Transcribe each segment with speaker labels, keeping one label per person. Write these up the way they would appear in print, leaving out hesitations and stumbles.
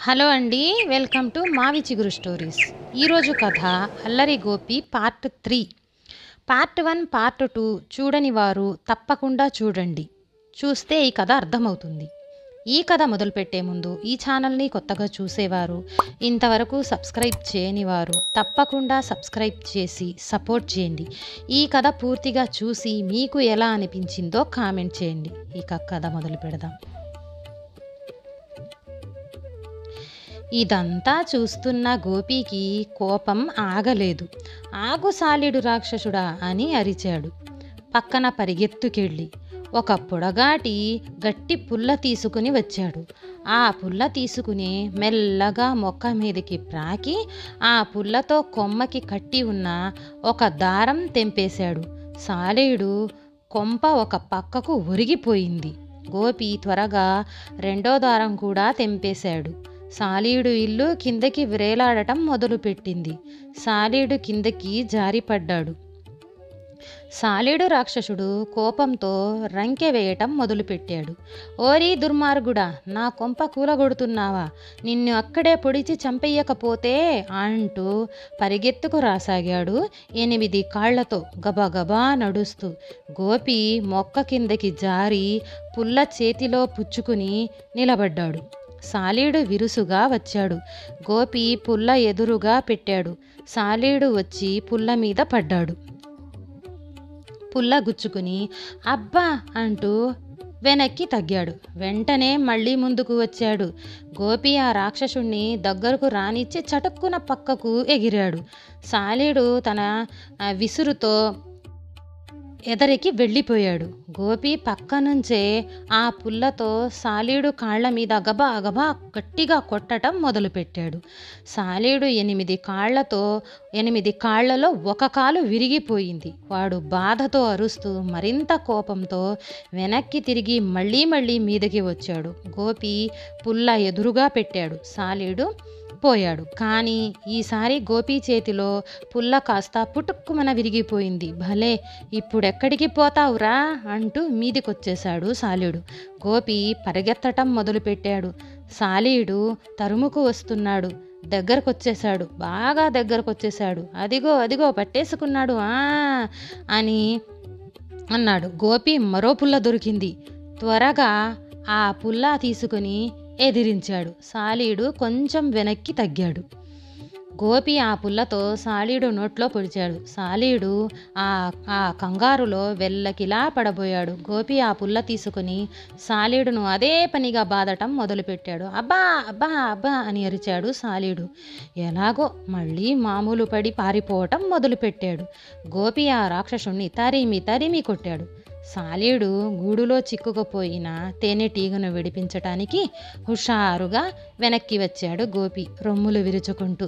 Speaker 1: Hello అండి, welcome to మావి చిగురు స్టోరీస్. ఈరోజు కథ అల్లరి గోపి పార్ట్ 3. పార్ట్ 1, పార్ట్ 2 చూడని వారు తప్పకుండా చూడండి. చూస్తే ఈ కథ అర్థమవుతుంది. ఈ కథ మొదలుపెట్టే ముందు ఈ ఛానల్ని కొత్తగా చూసేవారు, ఇంతవరకు సబ్స్క్రైబ్ చేయని వారు తప్పకుండా సబ్స్క్రైబ్ చేసి సపోర్ట్ చేయండి. ఈ కథ పూర్తిగా చూసి మీకు ఎలా అనిపించిందో కామెంట్ చేయండి. ఇక కథ మొదలు పెడదాం. ఇదంతా చూస్తున్న గోపికి కోపం ఆగలేదు. ఆగు సాలిడు రాక్షసుడా అని అరిచాడు. పక్కన పరిగెత్తుకెళ్ళి ఒక పొడగాటి గట్టి పుల్ల తీసుకుని వచ్చాడు. ఆ పుల్ల తీసుకుని మెల్లగా మొక్క మీదకి ప్రాకి ఆ పుల్లతో కొమ్మకి కట్టి ఉన్న ఒక దారం తెంపేశాడు. సాలీడు కొంప ఒక పక్కకు ఒరిగిపోయింది. గోపి త్వరగా రెండో దారం కూడా తెంపేశాడు. సాలీడు ఇల్లు కిందకి వ్రేలాడటం మొదలుపెట్టింది. సాలీడు కిందకి జారిపడ్డాడు. సాలీడు రాక్షసుడు కోపంతో రంకె వేయటం మొదలుపెట్టాడు. ఓరీ దుర్మార్గుడా, నా కొంప కూలగొడుతున్నావా? నిన్ను అక్కడే పొడిచి చంపెయ్యకపోతే అంటూ పరిగెత్తుకు రాసాగాడు 8 కాళ్లతో గబగబా నడుస్తూ. గోపి మొక్క కిందకి జారి పుల్ల చేతిలో పుచ్చుకుని నిలబడ్డాడు. సాలీడు విరుసుగా వచ్చాడు. గోపి పుల్ల ఎదురుగా పెట్టాడు. సాలీడు వచ్చి పుల్ల మీద పడ్డాడు. పుల్ల గుచ్చుకుని అబ్బా అంటూ వెనక్కి తగ్గాడు. వెంటనే మళ్ళీ ముందుకు వచ్చాడు. గోపి ఆ రాక్షసుణ్ణి దగ్గరకు రానిచ్చి చటుక్కున పక్కకు ఎగిరాడు. సాలీడు తన విసురుతో ఎదరికి వెళ్ళిపోయాడు. గోపి పక్క నుంచే ఆ పుల్లతో సాలీడు కాళ్ల మీద గబా గబా గట్టిగా కొట్టడం మొదలుపెట్టాడు. సాలీడు 8 కాళ్లతో 8 కాళ్లలో ఒక కాలు విరిగిపోయింది. వాడు బాధతో అరుస్తూ మరింత కోపంతో వెనక్కి తిరిగి మళ్ళీ మీదకి వచ్చాడు. గోపి పుల్ల ఎదురుగా పెట్టాడు. సాలీడు పోయాడు. కానీ ఈసారి గోపి చేతిలో పుల్ల కాస్త పుటుక్కుమన విరిగిపోయింది. భలే, ఇప్పుడెక్కడికి పోతావురా అంటూ మీదికొచ్చేశాడు సాలీడు. గోపి పరిగెత్తటం మొదలుపెట్టాడు. సాలీడు తరుముకు వస్తున్నాడు. దగ్గరకొచ్చేశాడు. బాగా దగ్గరకొచ్చేశాడు. అదిగో పట్టేసుకున్నాడు అని అన్నాడు. గోపి మరో పుల్ల దొరికింది. త్వరగా ఆ పుల్ల తీసుకుని ఎదిరించాడు. సాలీడు కొంచెం వెనక్కి తగ్గాడు. గోపి ఆ పుల్లతో సాలీడు నోట్లో పొడిచాడు. సాలీడు ఆ కంగారులో వెల్లకిలా పడబోయాడు. గోపి ఆ పుల్ల తీసుకుని సాలీడును అదే పనిగా బాదటం మొదలుపెట్టాడు. అబ్బా అబ్బా అబ్బా అని అరిచాడు సాలీడు. ఎలాగో మళ్ళీ మామూలు పడి పారిపోవటం మొదలుపెట్టాడు. గోపి ఆ రాక్షసుణ్ణి తరిమి కొట్టాడు. సాలీడు గూడులో చిక్కుకుపోయిన తేనెటీగను విడిపించటానికి హుషారుగా వెనక్కి వచ్చాడు గోపి రొమ్ములు విరుచుకుంటూ.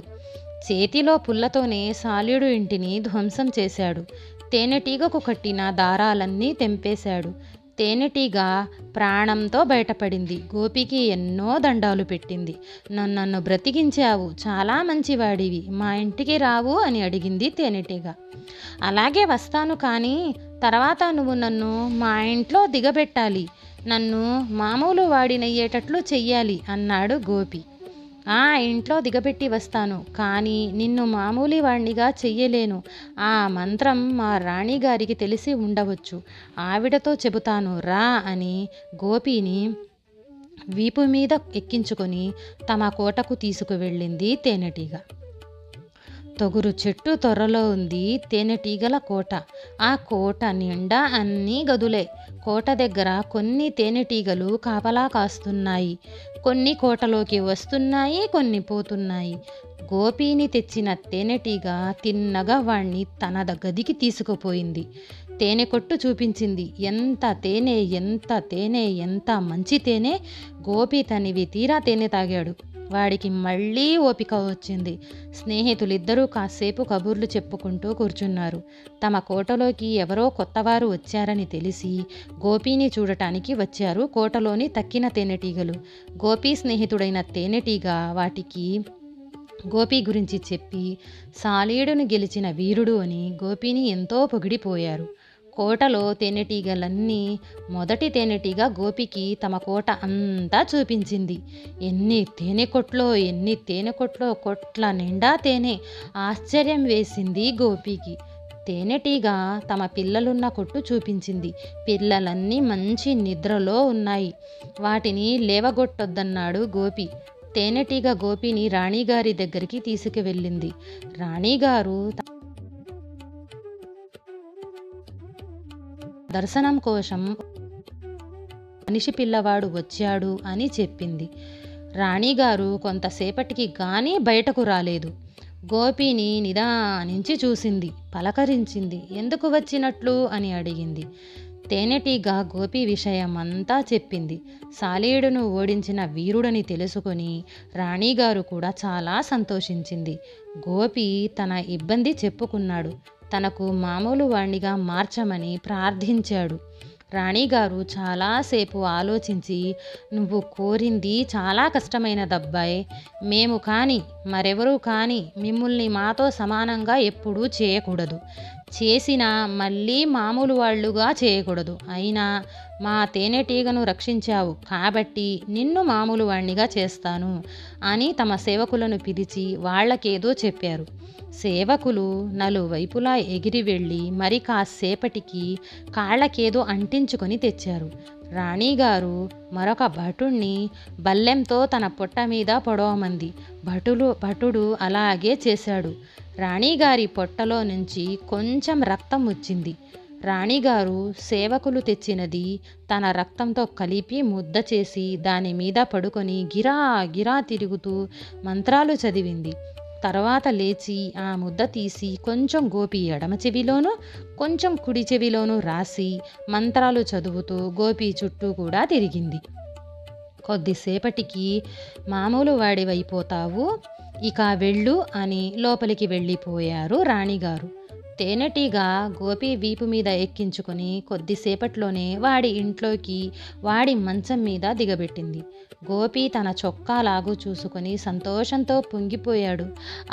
Speaker 1: చేతిలో పుల్లతోనే సాలీడు ఇంటిని ధ్వంసం చేశాడు. తేనెటీగకు కట్టిన దారాలన్నీ తెంపేశాడు. తేనెటీగ ప్రాణంతో బయటపడింది. గోపికి ఎన్నో దండాలు పెట్టింది. నన్ను బ్రతికించావు, చాలా మంచివాడివి, మా ఇంటికి రావు అని అడిగింది తేనెటీగ. అలాగే వస్తాను, కానీ తర్వాత నువ్వు నన్ను మా ఇంట్లో దిగబెట్టాలి, నన్ను మామూలు వాడినయ్యేటట్లు చెయ్యాలి అన్నాడు గోపి. ఆ ఇంట్లో దిగబెట్టి వస్తాను, కానీ నిన్ను మామూలు వాణ్ణిగా చెయ్యలేను. ఆ మంత్రం మా రాణిగారికి తెలిసి ఉండవచ్చు, ఆవిడతో చెబుతాను రా అని గోపిని వీపు మీద ఎక్కించుకొని తమ కోటకు తీసుకువెళ్ళింది తేనెటీగ. తొగురు చెట్టు త్వరలో ఉంది తేనెటీగల కోట. ఆ కోట నిండా అన్నీ గదులే. కోట దగ్గర కొన్ని తేనెటీగలు కాపలా కాస్తున్నాయి. కొన్ని కోటలోకి వస్తున్నాయి, కొన్ని పోతున్నాయి. గోపిని తెచ్చిన తేనెటీగ తిన్నగా వాణ్ణి తన గదికి తీసుకుపోయింది. తేనె కొట్టు చూపించింది. ఎంత తేనె, ఎంత మంచి తేనె! గోపి తనివి తీరా తేనె తాగాడు. వాడికి మళ్ళీ ఓపిక వచ్చింది. స్నేహితులిద్దరూ కాసేపు కబుర్లు చెప్పుకుంటూ కూర్చున్నారు. తమ కోటలోకి ఎవరో కొత్తవారు వచ్చారని తెలిసి గోపిని చూడటానికి వచ్చారు కోటలోని తక్కిన తేనెటీగలు. గోపి స్నేహితుడైన తేనెటీగ వాటికి గోపి గురించి చెప్పి సాలీడును గెలిచిన వీరుడు అని గోపిని ఎంతో పొగిడిపోయారు. కోటలో తేనెటీగలన్నీ మొదటి తేనెటీగ గోపికి తమ కోట అంతా చూపించింది. ఎన్ని తేనె కొట్లో కొట్ల నిండా తేనె. ఆశ్చర్యం వేసింది గోపికి. తేనెటీగ తమ పిల్లలున్న కొట్టు చూపించింది. పిల్లలన్నీ మంచి నిద్రలో ఉన్నాయి. వాటిని లేవగొట్టొద్దన్నాడు గోపి. తేనెటీగ గోపిని రాణిగారి దగ్గరికి తీసుకువెళ్ళింది. రాణిగారు దర్శనం కోసం మనిషి పిల్లవాడు వచ్చాడు అని చెప్పింది. రాణిగారు కొంతసేపటికి గాని బయటకు రాలేదు. గోపిని నిదానించి చూసింది, పలకరించింది. ఎందుకు వచ్చినట్లు అని అడిగింది. తేనెటీగ గోపి విషయమంతా చెప్పింది. సాలీడును ఓడించిన వీరుడని తెలుసుకొని రాణిగారు కూడా చాలా సంతోషించింది. గోపి తన ఇబ్బంది చెప్పుకున్నాడు. తనకు మామూలు వాణ్ణిగా మార్చమని ప్రార్థించాడు. రాణిగారు చాలాసేపు ఆలోచించి, నువ్వు కోరింది చాలా కష్టమైనదబ్బాయ్. మేము కానీ మరెవరూ కానీ మిమ్మల్ని మాతో సమానంగా ఎప్పుడూ చేయకూడదు. చేసినా మళ్ళీ మామూలు వాళ్ళుగా చేయకూడదు. అయినా మా తేనెటీగను రక్షించావు కాబట్టి నిన్ను మామూలు వాణ్ణిగా చేస్తాను అని తమ సేవకులను పిలిచి వాళ్లకేదో చెప్పారు. సేవకులు నలువైపులా ఎగిరి వెళ్ళి మరి కాసేపటికి కాళ్ళకేదో అంటించుకొని తెచ్చారు. రాణిగారు మరొక భటుణ్ణి బల్లెంతో తన పొట్ట మీద పొడవమంది. భటుడు అలాగే చేశాడు. రాణిగారి పొట్టలో నుంచి కొంచెం రక్తం వచ్చింది. రాణిగారు సేవకులు తెచ్చినది తన రక్తంతో కలిపి ముద్ద చేసి దాని మీద పడుకొని గిరా గిరా తిరుగుతూ మంత్రాలు చదివింది. తర్వాత లేచి ఆ ముద్ద తీసి కొంచెం గోపి ఎడమ చెవిలోనూ కొంచెం కుడి చెవిలోనూ రాసి మంత్రాలు చదువుతూ గోపి చుట్టూ కూడా తిరిగింది. కొద్దిసేపటికి మామూలు వాడివైపోతావు, ఇక వెళ్ళు అని లోపలికి వెళ్ళిపోయారు రాణిగారు. తేనెటీగ గోపి వీపు మీద ఎక్కించుకుని కొద్దిసేపట్లోనే వాడి ఇంట్లోకి వాడి మంచం మీద దిగబెట్టింది. గోపి తన చొక్కా లాగు చూసుకొని సంతోషంతో పొంగిపోయాడు.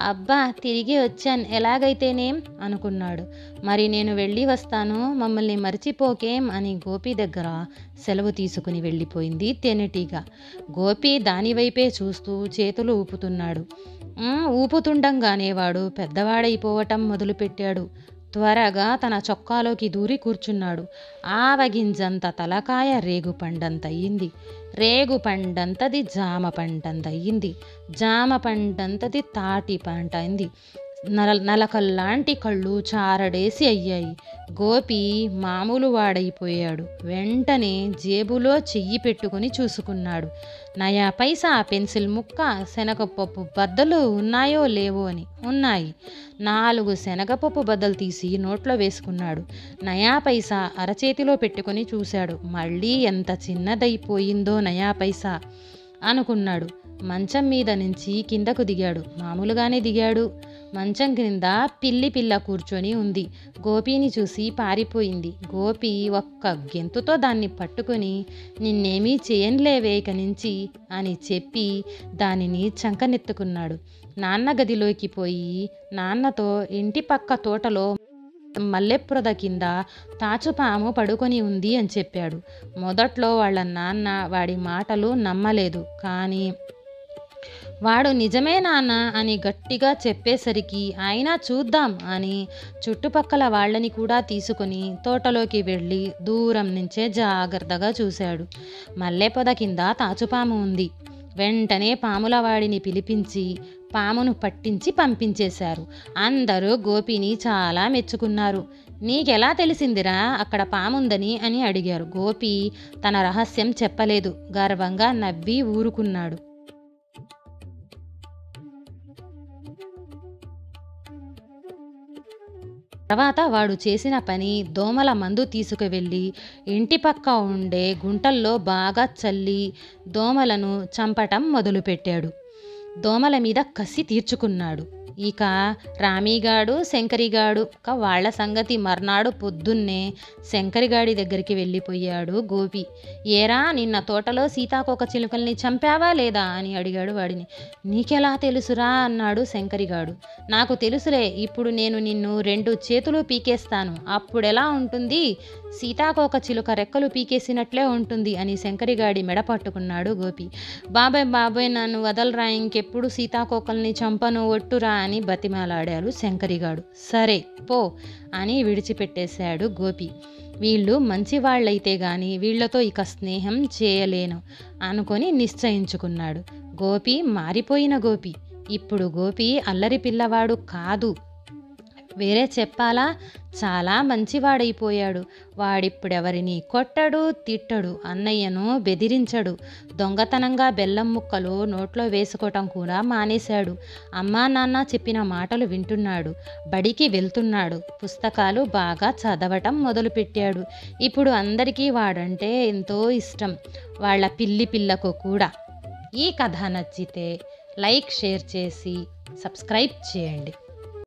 Speaker 1: అబ్బా, తిరిగి వచ్చాను ఎలాగైతేనేం అనుకున్నాడు. మరి నేను వెళ్ళి వస్తాను, మమ్మల్ని మర్చిపోకేం అని గోపి దగ్గర సెలవు తీసుకుని వెళ్ళిపోయింది తేనెటీగ. గోపి దానివైపే చూస్తూ చేతులు ఊపుతున్నాడు. ఊపుతుండగానే వాడు పెద్దవాడైపోవటం మొదలుపెట్టాడు. త్వరగా తన చొక్కాలోకి దూరి కూర్చున్నాడు. ఆవగింజంత తలకాయ రేగుపండంతయింది. రేగుపండంతది జామ పంటంతయింది. జామ పండంతది తాటి పంట అయింది. నలకల్లాంటి కళ్ళు చారడేసి అయ్యాయి. గోపి మామూలు వాడైపోయాడు. వెంటనే జేబులో చెయ్యి పెట్టుకుని చూసుకున్నాడు. నయా పైసా, పెన్సిల్ ముక్క, శనగపప్పు బద్దలు ఉన్నాయో లేవో అని. ఉన్నాయి. 4 శనగపప్పు బద్దలు తీసి నోట్లో వేసుకున్నాడు. నయా పైసా అరచేతిలో పెట్టుకుని చూశాడు. మళ్ళీ ఎంత చిన్నదైపోయిందో నయా పైసా అనుకున్నాడు. మంచం మీద నుంచి కిందకు దిగాడు. మామూలుగానే దిగాడు. మంచం క్రింద పిల్ల కూర్చొని ఉంది. గోపిని చూసి పారిపోయింది. గోపి ఒక్క గెంతుతో దాన్ని పట్టుకొని నిన్నేమీ చేయనులేవే ఇక నుంచి అని చెప్పి దానిని చంకనెత్తుకున్నాడు. నాన్న గదిలోకి పోయి నాన్నతో ఇంటి పక్క తోటలో మల్లెప్రొద కింద తాచుపాము పడుకొని ఉంది అని చెప్పాడు. మొదట్లో వాళ్ళ నాన్న వాడి మాటలు నమ్మలేదు. కానీ వాడు నిజమే నాన్న అని గట్టిగా చెప్పేసరికి అయినా చూద్దాం అని చుట్టుపక్కల వాళ్ళని కూడా తీసుకుని తోటలోకి వెళ్ళి దూరం నుంచే జాగ్రత్తగా చూశాడు. మల్లెపొద కింద తాచుపాము ఉంది. వెంటనే పాములవాడిని పిలిపించి పామును పట్టించి పంపించేశారు. అందరూ గోపిని చాలా మెచ్చుకున్నారు. నీకెలా తెలిసిందిరా అక్కడ పాముందని అని అడిగారు. గోపి తన రహస్యం చెప్పలేదు. గర్వంగా నవ్వి ఊరుకున్నాడు. తర్వాత వాడు చేసిన పని దోమల మందు తీసుకువెళ్ళి ఇంటి పక్క ఉండే గుంటల్లో బాగా చల్లి దోమలను చంపటం మొదలుపెట్టాడు. దోమల మీద కసి తీర్చుకున్నాడు. ఇక రామీగాడు శంకరిగాడు వాళ్ళ సంగతి మర్నాడు పొద్దున్నే శంకరిగాడి దగ్గరికి వెళ్ళిపోయాడు గోపి. ఏరా, నిన్న తోటలో సీతాకోక చిలుకల్ని చంపావా లేదా అని అడిగాడు వాడిని. నీకెలా తెలుసురా అన్నాడు శంకరిగాడు. నాకు తెలుసులే, ఇప్పుడు నేను నిన్ను 2 చేతులు పీకేస్తాను, అప్పుడెలా ఉంటుంది? సీతాకోక చిలుక రెక్కలు పీకేసినట్లే ఉంటుంది అని శంకరిగాడి మెడ పట్టుకున్నాడు గోపి. బాబాయ్ బాబాయ్, నన్ను వదలరా, ఇంకెప్పుడు సీతాకోకల్ని చంపను, ఒట్టురా అని బతిమాలాడాడు శంకరిగాడు. సరే పో అని విడిచిపెట్టేశాడు గోపి. వీళ్ళు మంచివాళ్ళైతే గాని వీళ్లతో ఇక స్నేహం చేయలేను అనుకొని నిశ్చయించుకున్నాడు. గోపి మారిపోయిన గోపి. ఇప్పుడు గోపి అల్లరి పిల్లవాడు కాదు. వేరే చెప్పాలా, చాలా మంచివాడైపోయాడు. వాడిప్పుడెవరిని కొట్టడు, తిట్టడు, అన్నయ్యను బెదిరించడు, దొంగతనంగా బెల్లం ముక్కలు నోట్లో వేసుకోవటం కూడా మానేశాడు. అమ్మా నాన్న చెప్పిన మాటలు వింటున్నాడు, బడికి వెళ్తున్నాడు, పుస్తకాలు బాగా చదవటం మొదలుపెట్టాడు. ఇప్పుడు అందరికీ వాడంటే ఎంతో ఇష్టం, వాళ్ళ పిల్లకు కూడా. ఈ కథ నచ్చితే లైక్, షేర్ చేసి సబ్స్క్రైబ్ చేయండి.